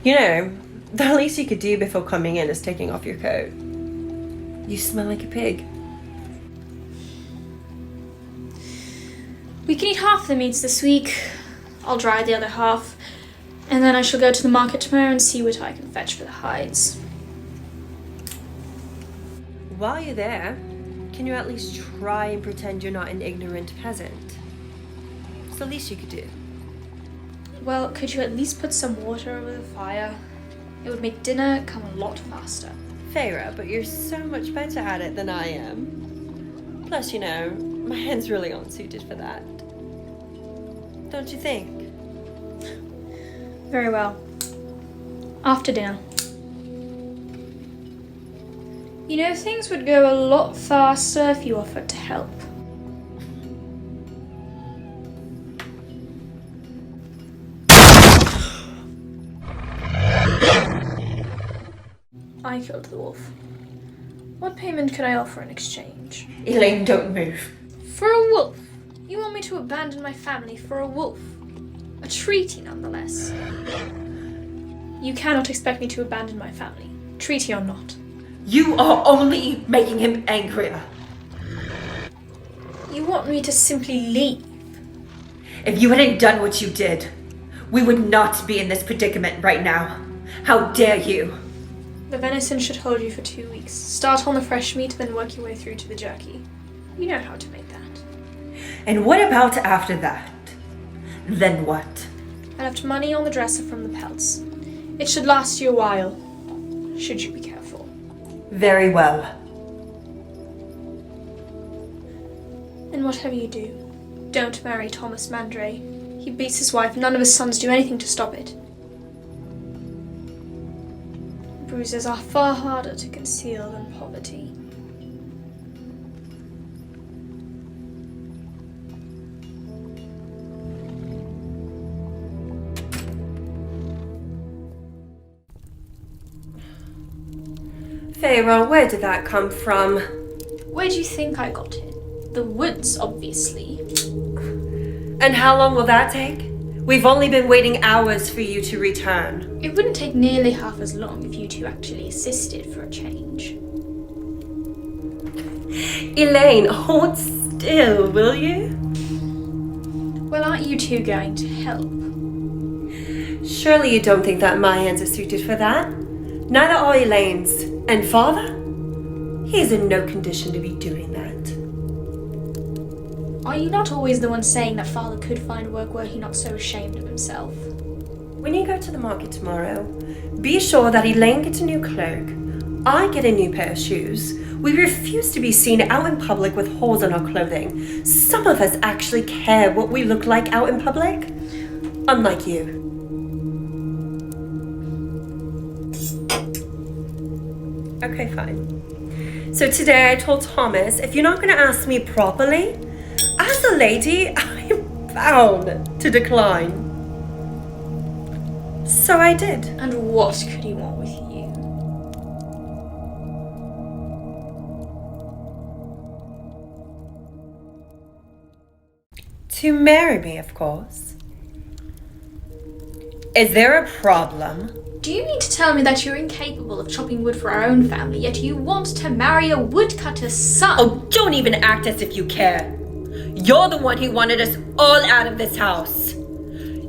You know, the least you could do before coming in is taking off your coat. You smell like a pig. We can eat half the meats this week. I'll dry the other half. And then I shall go to the market tomorrow and see what I can fetch for the hides. While you're there, can you at least try and pretend you're not an ignorant peasant? It's the least you could do. Well, could you at least put some water over the fire? It would make dinner come a lot faster. Feyre, but you're so much better at it than I am. Plus, you know, my hands really aren't suited for that. Don't you think? Very well. After dinner. You know, things would go a lot faster if you offered to help. I killed the wolf. What payment could I offer in exchange? Elaine, don't move. For a wolf? You want me to abandon my family for a wolf? A treaty, nonetheless. You cannot expect me to abandon my family, treaty or not. You are only making him angrier. You want me to simply leave? If you hadn't done what you did, we would not be in this predicament right now. How dare you? The venison should hold you for 2 weeks. Start on the fresh meat, then work your way through to the jerky. You know how to make that. And what about after that? Then what? I left money on the dresser from the pelts. It should last you a while, should you be careful. Very well. And whatever you do, don't marry Thomas Mandray. He beats his wife, and none of his sons do anything to stop it. Bruises are far harder to conceal than poverty. Feyre, where did that come from? Where do you think I got it? The woods, obviously. And how long will that take? We've only been waiting hours for you to return. It wouldn't take nearly half as long if you two actually assisted for a change. Elaine, hold still, will you? Well, aren't you two going to help? Surely you don't think that my hands are suited for that? Neither are Elaine's. And father? He is in no condition to be doing that. Are you not always the one saying that father could find work were he not so ashamed of himself? When you go to the market tomorrow, be sure that Elaine gets a new cloak. I get a new pair of shoes. We refuse to be seen out in public with holes in our clothing. Some of us actually care what we look like out in public. Unlike you. Okay, fine. So today I told Thomas, if you're not going to ask me properly, as a lady, I'm bound to decline. So I did. And what could he want with you? To marry me, of course. Is there a problem? Do you mean to tell me that you're incapable of chopping wood for our own family, yet you want to marry a woodcutter's son? Oh, don't even act as if you care. You're the one who wanted us all out of this house.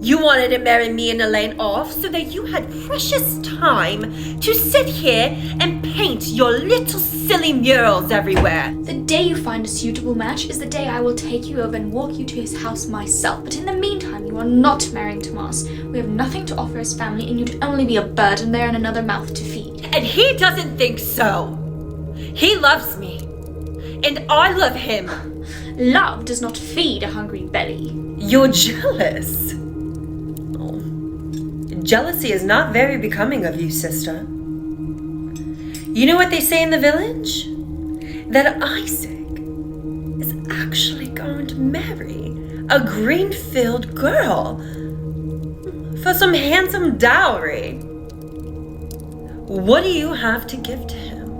You wanted to marry me and Elaine off so that you had precious time to sit here and paint your little silly murals everywhere. The day you find a suitable match is the day I will take you over and walk you to his house myself. But in the meantime, you are not marrying Tomas. We have nothing to offer his family, and you'd only be a burden there and another mouth to feed. And he doesn't think so. He loves me. And I love him. Love does not feed a hungry belly. You're jealous. Oh. Jealousy is not very becoming of you, sister. You know what they say in the village? That Isaac is actually going to marry a Greenfield girl for some handsome dowry. What do you have to give to him?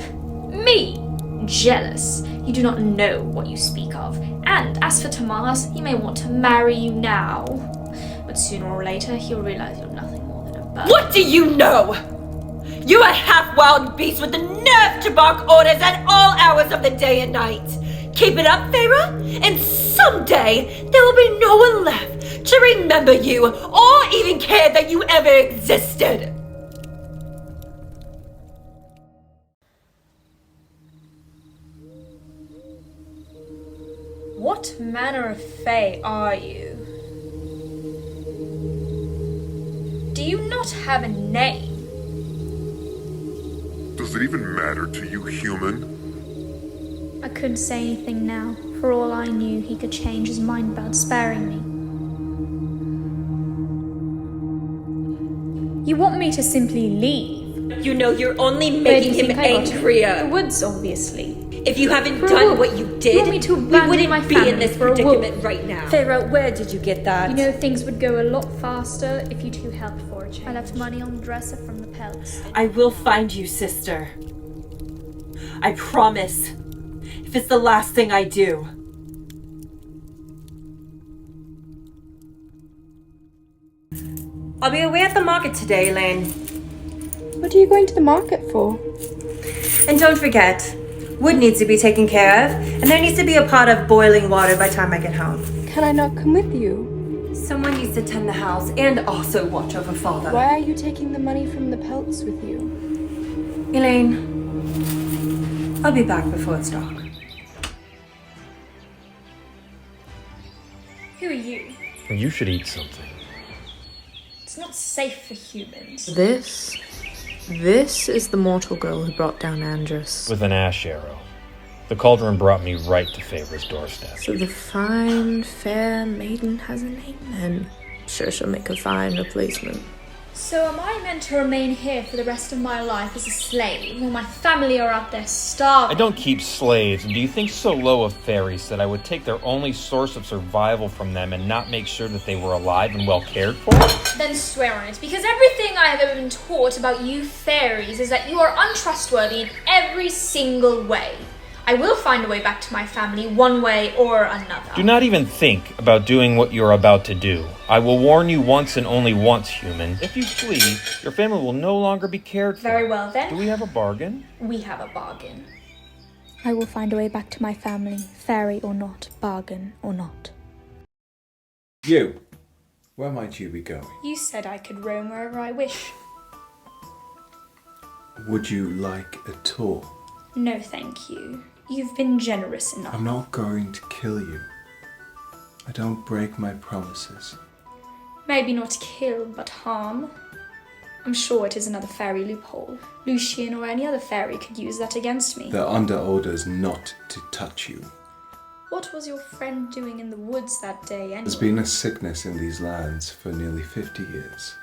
Me? Jealous. You do not know what you speak of. And as for Tomas, he may want to marry you now. But sooner or later, he'll realize you're nothing more than a bird. What do you know? You're a half-wild beast with the nerve to bark orders at all hours of the day and night. Keep it up, Feyre, and someday there will be no one left to remember you or even care that you ever existed. What manner of fae are you? Do you not have a name? Does it even matter to you, human? I couldn't say anything now. For all I knew, he could change his mind about sparing me. You want me to simply leave? You know you're only Where do making you him think I got it? angrier. The woods, obviously. If you haven't For a done wolf. what you You did, want me to we abandon wouldn't my be in family this for a predicament wolf. right now. Feyre, where did you get that? You know, things would go a lot faster if you two helped for a change. I left money on the dresser from the pelts. I will find you, sister. I promise. If it's the last thing I do. I'll be away at the market today, Elaine. What are you going to the market for? And don't forget, wood needs to be taken care of, and there needs to be a pot of boiling water by the time I get home. Can I not come with you? Someone needs to tend the house and also watch over father. Why are you taking the money from the pelts with you? Elaine, I'll be back before it's dark. Who are you? You should eat something. It's not safe for humans. This is the mortal girl who brought down Andrus. With an ash arrow. The cauldron brought me right to Feyre's doorstep. So the fine, fair maiden has a name then. Sure, she'll make a fine replacement. So am I meant to remain here for the rest of my life as a slave while my family are out there starving? I don't keep slaves, and do you think so low of fairies that I would take their only source of survival from them and not make sure that they were alive and well cared for? Then swear on it, because everything I have ever been taught about you fairies is that you are untrustworthy in every single way. I will find a way back to my family one way or another. Do not even think about doing what you're about to do. I will warn you once and only once, human. If you flee, your family will no longer be cared for. Very well then. Do we have a bargain? We have a bargain. I will find a way back to my family, fairy or not, bargain or not. You, where might you be going? You said I could roam wherever I wish. Would you like a tour? No, thank you. You've been generous enough. I'm not going to kill you. I don't break my promises. Maybe not kill, but harm. I'm sure it is another fairy loophole. Lucian or any other fairy could use that against me. They're under orders not to touch you. What was your friend doing in the woods that day anyway? There's been a sickness in these lands for nearly 50 years.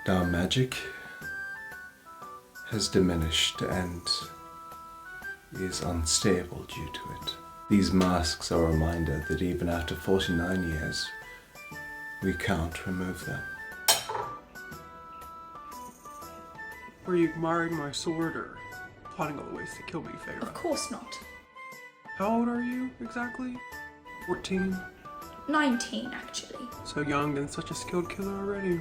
Our magic has diminished and is unstable due to it. These masks are a reminder that even after 49 years, we can't remove them. Were you admiring my sword or plotting all the ways to kill me, Feyre? Of course not. How old are you exactly? 14? 19, actually. So young and such a skilled killer already.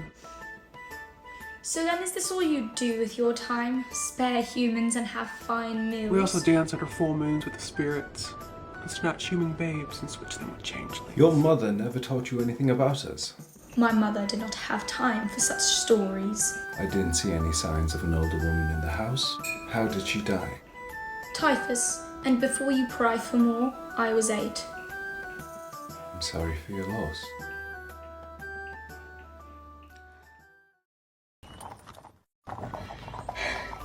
So then is this all you do with your time? Spare humans and have fine meals? We also dance under full moons with the spirits and snatch human babes and switch them with changelings. Your mother never taught you anything about us. My mother did not have time for such stories. I didn't see any signs of an older woman in the house. How did she die? Typhus, and before you pry for more, I was 8. I'm sorry for your loss.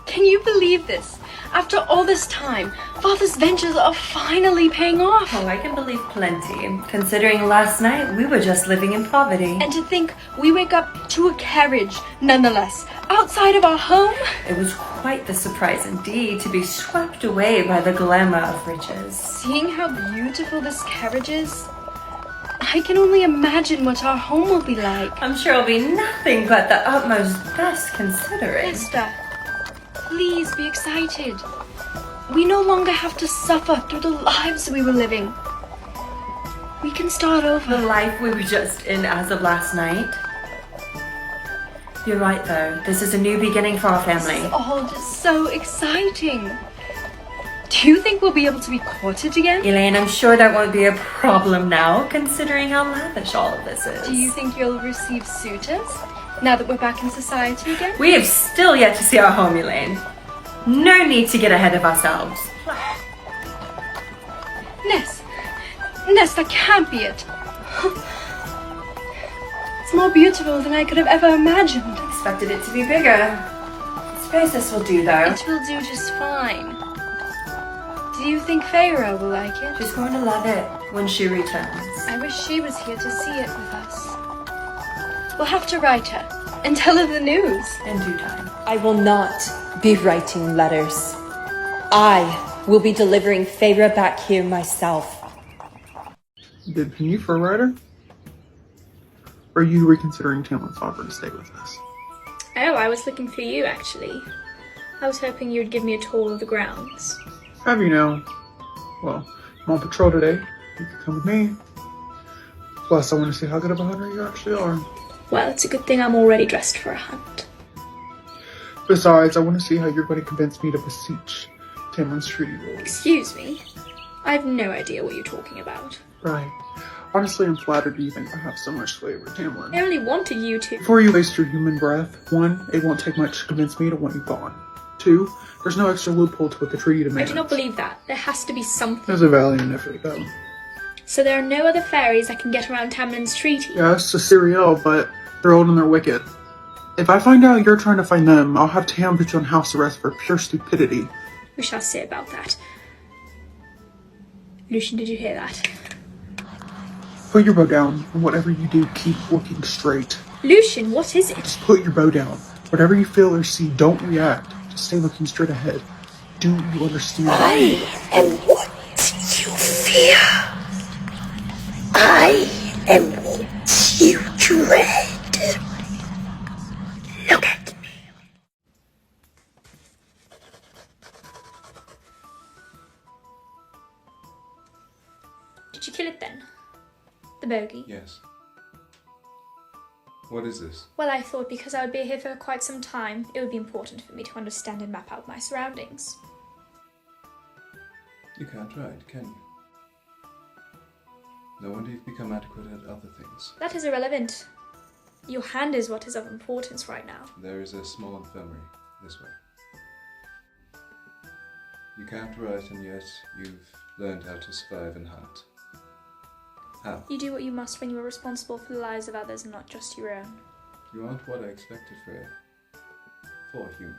Can you believe this? After all this time, Father's ventures are finally paying off. Oh, I can believe plenty, considering last night we were just living in poverty. And to think we wake up to a carriage, nonetheless, outside of our home? It was quite the surprise indeed to be swept away by the glamour of riches. Seeing how beautiful this carriage is, I can only imagine what our home will be like. I'm sure it'll be nothing but the utmost best considering. Esther, please be excited. We no longer have to suffer through the lives we were living. We can start over. The life we were just in as of last night. You're right, though. This is a new beginning for our family. Oh, just so exciting. Do you think we'll be able to be courted again? Elaine, I'm sure that won't be a problem now, considering how lavish all of this is. Do you think you'll receive suitors now that we're back in society again? We have still yet to see our home, Elaine. No need to get ahead of ourselves. Ness, that can't be it. It's more beautiful than I could have ever imagined. I expected it to be bigger. I suppose this will do, though. It will do just fine. Do you think Pharaoh will like it? She's going to love it when she returns. I wish she was here to see it with us. We'll have to write her and tell her the news. In due time. I will not be writing letters. I will be delivering Feyre back here myself. Did Penny for a writer? Or are you reconsidering Tamlin's offer to stay with us? Oh, I was looking for you, actually. I was hoping you'd give me a tour of the grounds. Have you now? Well, I'm on patrol today. You can come with me. Plus, I want to see how good of a hunter you actually are. Well, it's a good thing I'm already dressed for a hunt. Besides, I want to see how you're going to convince me to beseech Tamlin's treaty rules. Excuse me? I have no idea what you're talking about. Right. Honestly, I'm flattered you think I have so much sway over Tamlin. I only wanted you to. Before you waste your human breath, 1, it won't take much to convince me to want you gone. 2, there's no extra loophole to what the treaty I demands. do not believe that. There has to be something. There's a valiant effort, though. So there are no other fairies that can get around Tamlin's treaty? Yes, a Serial, but they're old and they're wicked. If I find out you're trying to find them, I'll have Tam put you on house arrest for pure stupidity. We shall see about that. Lucian, did you hear that? Put your bow down, and whatever you do, keep looking straight. Lucian, what is it? Just put your bow down. Whatever you feel or see, don't react. Just stay looking straight ahead. Do you understand? I am what you fear. I am what you dread. Look at me. Did you kill it then? The bogey? Yes. What is this? Well, I thought because I would be here for quite some time, it would be important for me to understand and map out my surroundings. You can't ride, can you? No wonder you've become adequate at other things. That is irrelevant. Your hand is what is of importance right now. There is a small infirmary this way. You can't write, and yet you've learned how to survive and hunt. How? You do what you must when you are responsible for the lives of others and not just your own. You aren't what I expected for a human.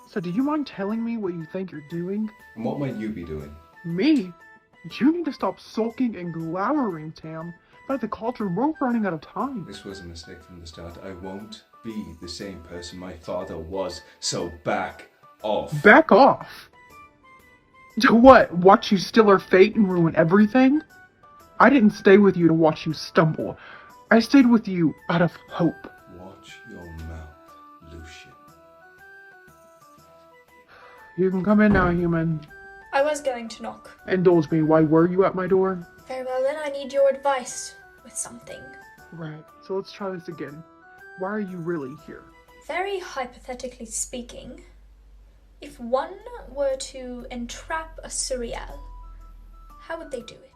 So do you mind telling me what you think you're doing? And what might you be doing? Me? You need to stop sulking and glowering, Tam. By the culture, we're running out of time. This was a mistake from the start. I won't be the same person my father was, so back off. Back off? To what? Watch you steal our fate and ruin everything? I didn't stay with you to watch you stumble. I stayed with you out of hope. Watch your mouth, Lucian. You can come in now, human. I was going to knock. Indulge me, why were you at my door? Very well then, I need your advice with something. Right, so let's try this again. Why are you really here? Very hypothetically speaking, if one were to entrap a Suriel, how would they do it?